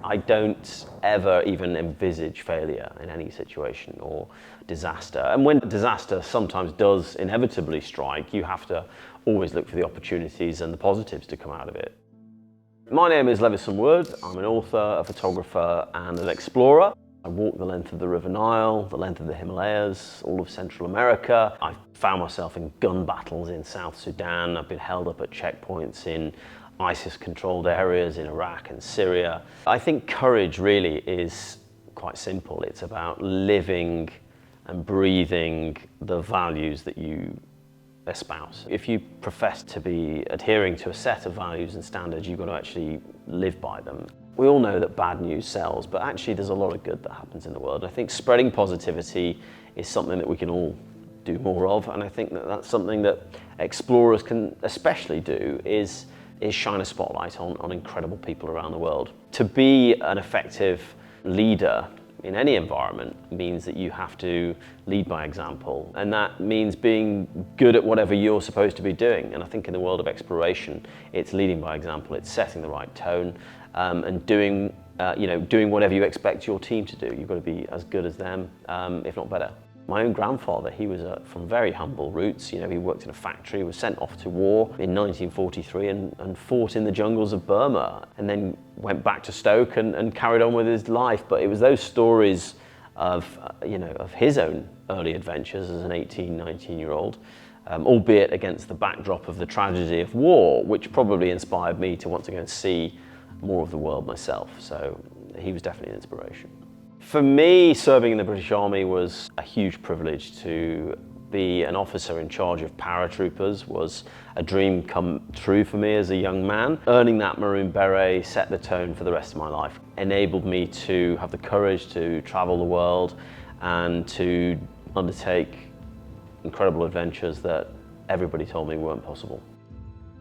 I don't ever even envisage failure in any situation or disaster. And when disaster sometimes does inevitably strike, you have to always look for the opportunities and the positives to come out of it. My name is Levison Wood. I'm an author, a photographer, and an explorer. I walked the length of the River Nile, the length of the Himalayas, all of Central America. I've found myself in gun battles in South Sudan. I've been held up at checkpoints in ISIS-controlled areas in Iraq and Syria. I think courage really is quite simple. It's about living and breathing the values that you espouse. If you profess to be adhering to a set of values and standards, you've got to actually live by them. We all know that bad news sells, but actually there's a lot of good that happens in the world. I think spreading positivity is something that we can all do more of, and I think that that's something that explorers can especially do is shine a spotlight on incredible people around the world. To be an effective leader in any environment means that you have to lead by example, and that means being good at whatever you're supposed to be doing. And I think in the world of exploration, it's leading by example, it's setting the right tone, and doing whatever you expect your team to do. You've got to be as good as them, if not better. My own grandfather, he was from very humble roots. He worked in a factory, was sent off to war in 1943 and fought in the jungles of Burma, and then went back to Stoke and carried on with his life. But it was those stories of his own early adventures as an 18, 19-year-old, albeit against the backdrop of the tragedy of war, which probably inspired me to want to go and see more of the world myself. So he was definitely an inspiration. For me, serving in the British Army was a huge privilege. To be an officer in charge of paratroopers was a dream come true for me as a young man. Earning that maroon beret set the tone for the rest of my life. Enabled me to have the courage to travel the world and to undertake incredible adventures that everybody told me weren't possible.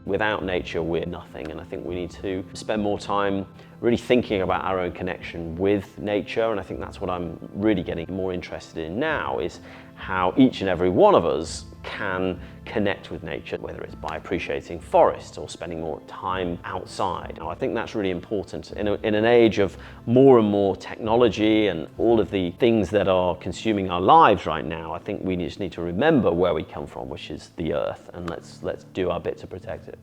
Without nature, we're nothing, and I think we need to spend more time really thinking about our own connection with nature, and I think that's what I'm really getting more interested in now, is how each and every one of us can connect with nature, whether it's by appreciating forests or spending more time outside. I think that's really important. In an age of more and more technology and all of the things that are consuming our lives right now, I think we just need to remember where we come from, which is the earth, and let's do our bit to protect it.